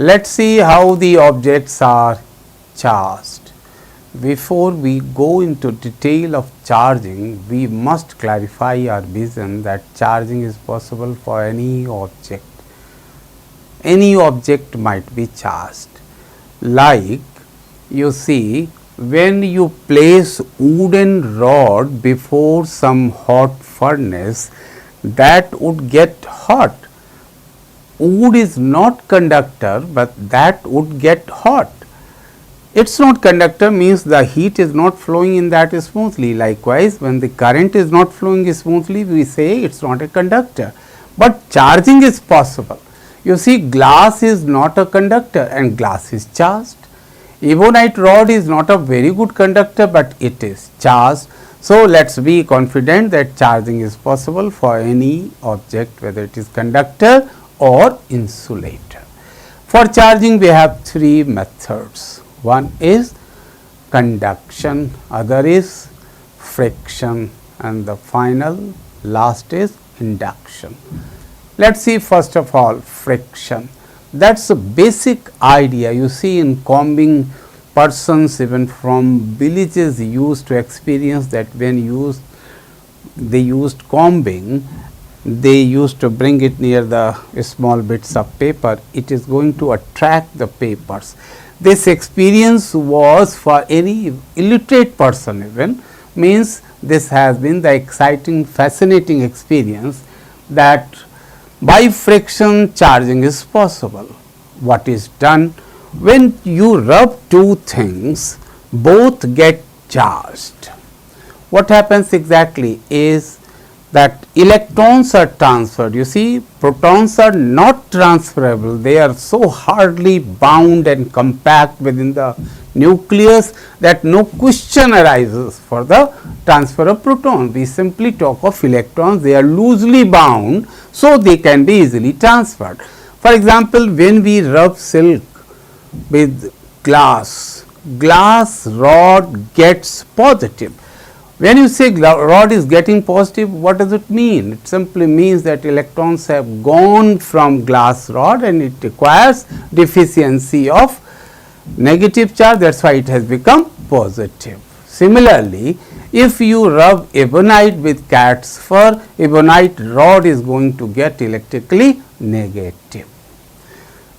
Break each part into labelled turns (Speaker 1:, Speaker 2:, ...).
Speaker 1: Let us see how the objects are charged. Before we go into detail of charging, we must clarify our vision that charging is possible for any object. Any object might be charged. Like you see, when you place wooden rod before some hot furnace, that would get hot. Wood is not conductor, but that would get hot. It is not conductor means the heat is not flowing in that smoothly. Likewise, when the current is not flowing smoothly, we say it is not a conductor, but charging is possible. You see, glass is not a conductor and glass is charged. Ebonite rod is not a very good conductor, but it is charged. So, let us be confident that charging is possible for any object, whether it is conductor or insulator. For charging, we have three methods. One is conduction, other is friction, and the final last is induction. Let us see first of all friction. That is a basic idea. You see, in combing, persons even from villages used to experience that when they used combing, they used to bring it near the small bits of paper. It is going to attract the papers. This experience was for any illiterate person even, means this has been the exciting, fascinating experience that by friction charging is possible. What is done? When you rub two things, both get charged. What happens exactly is that electrons are transferred. You see, protons are not transferable, they are so hardly bound and compact within the nucleus that no question arises for the transfer of protons. We simply talk of electrons, they are loosely bound, so they can be easily transferred. For example, when we rub silk with glass, glass rod gets positive. When you say rod is getting positive, what does it mean? It simply means that electrons have gone from glass rod and it requires deficiency of negative charge, that is why it has become positive. Similarly, if you rub ebonite with cat's fur, ebonite rod is going to get electrically negative.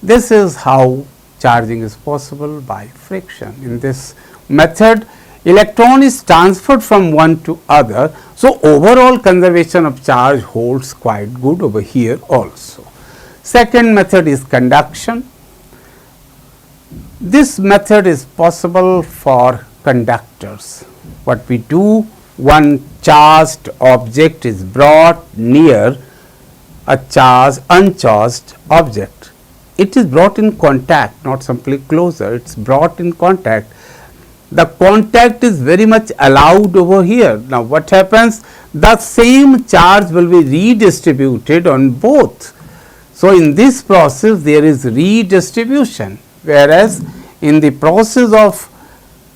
Speaker 1: This is how charging is possible by friction. In this method, electron is transferred from one to other. So, overall conservation of charge holds quite good over here also. Second method is conduction. This method is possible for conductors. What we do, one charged object is brought near a uncharged object. It is brought in contact, not simply closer, it is brought in contact. The contact is very much allowed over here. Now, what happens? The same charge will be redistributed on both. So, in this process there is redistribution, whereas in the process of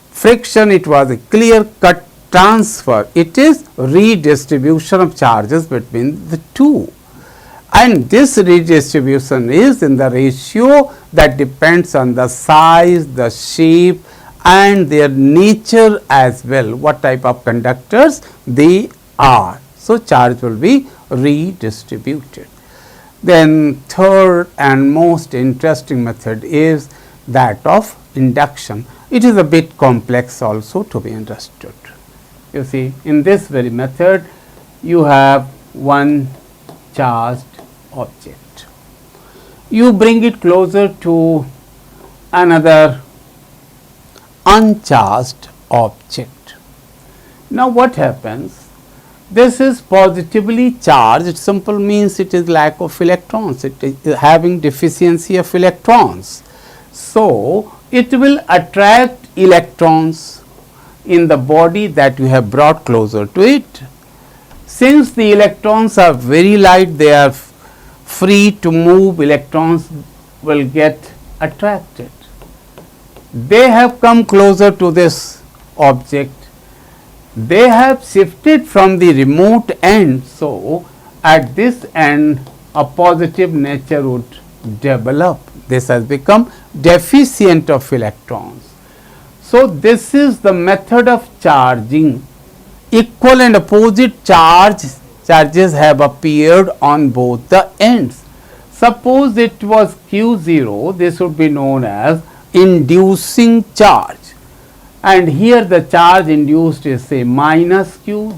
Speaker 1: friction it was a clear cut transfer. It is redistribution of charges between the two, and this redistribution is in the ratio that depends on the size, the shape and their nature as well, what type of conductors they are. So, charge will be redistributed. Then third and most interesting method is that of induction. It is a bit complex also to be understood. You see, in this very method you have one charged object. You bring it closer to another uncharged object. Now, what happens? This is positively charged. It simply means it is lack of electrons, it is having deficiency of electrons. So, it will attract electrons in the body that you have brought closer to it. Since the electrons are very light, they are free to move, electrons will get attracted. They have come closer to this object, they have shifted from the remote end. So, at this end a positive nature would develop. this has become deficient of electrons. So, this is the method of charging. Equal and opposite charges have appeared on both the ends. Suppose it was Q0, this would be known as inducing charge, and here the charge induced is say minus Q,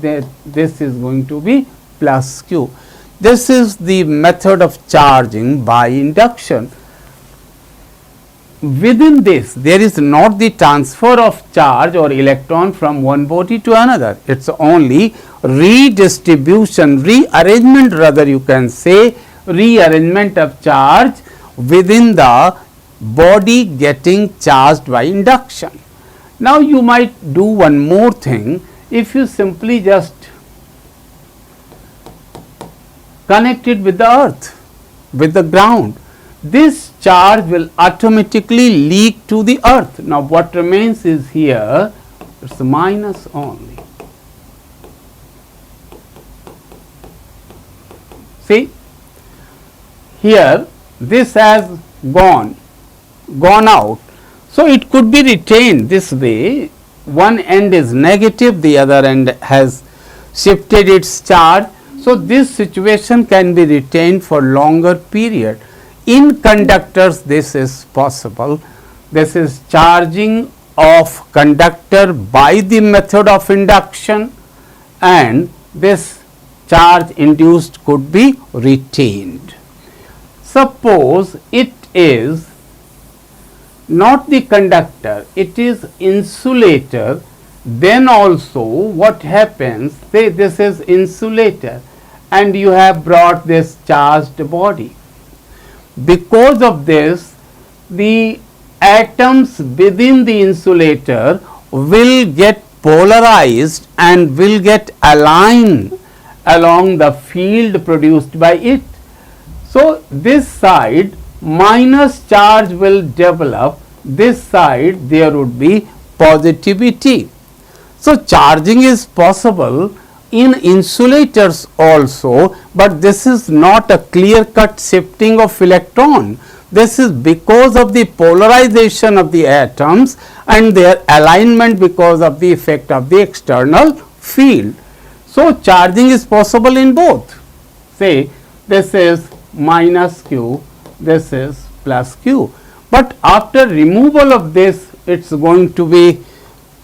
Speaker 1: this is going to be plus Q. This is the method of charging by induction. Within this, there is not the transfer of charge or electron from one body to another. It is only redistribution, rearrangement rather you can say, rearrangement of charge within the body getting charged by induction. Now, you might do one more thing. If you simply just connect it with the earth, with the ground, this charge will automatically leak to the earth. Now, what remains is here, it is minus only. See, here this has gone out. So, it could be retained this way, one end is negative, the other end has shifted its charge. So, this situation can be retained for longer period. In conductors, this is possible. This is charging of conductor by the method of induction, and this charge induced could be retained. Suppose it is not the conductor, it is insulator, then also what happens, say this is insulator and you have brought this charged body. Because of this, the atoms within the insulator will get polarized and will get aligned along the field produced by it. So, this side minus charge will develop, this side there would be positivity. So, charging is possible in insulators also, but this is not a clear cut shifting of electron. This is because of the polarization of the atoms and their alignment because of the effect of the external field. So, charging is possible in both. Say this is minus Q, this is plus Q, but after removal of this it is going to be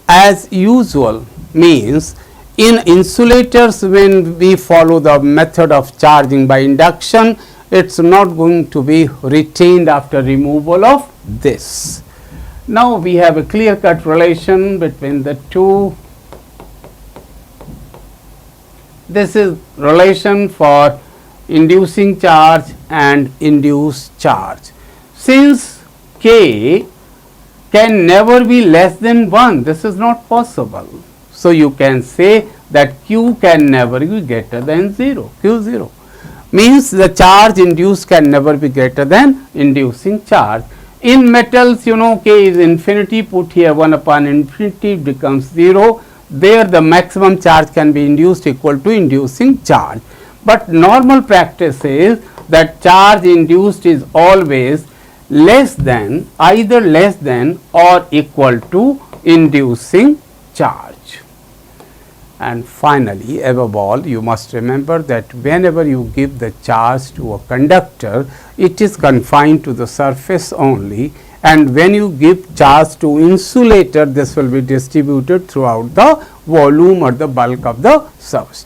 Speaker 1: as usual, means in insulators when we follow the method of charging by induction, it is not going to be retained after removal of this. Now, we have a clear cut relation between the two. This is relation for inducing charge and induced charge. Since K can never be less than 1, this is not possible. So, you can say that Q can never be greater than 0, Q0 means the charge induced can never be greater than inducing charge. In metals, you know, K is infinity, put here 1 upon infinity becomes 0, there the maximum charge can be induced equal to inducing charge. But normal practice is that charge induced is always less than, either less than or equal to inducing charge. And finally, above all, you must remember that whenever you give the charge to a conductor, it is confined to the surface only, and when you give charge to insulator, this will be distributed throughout the volume or the bulk of the substance.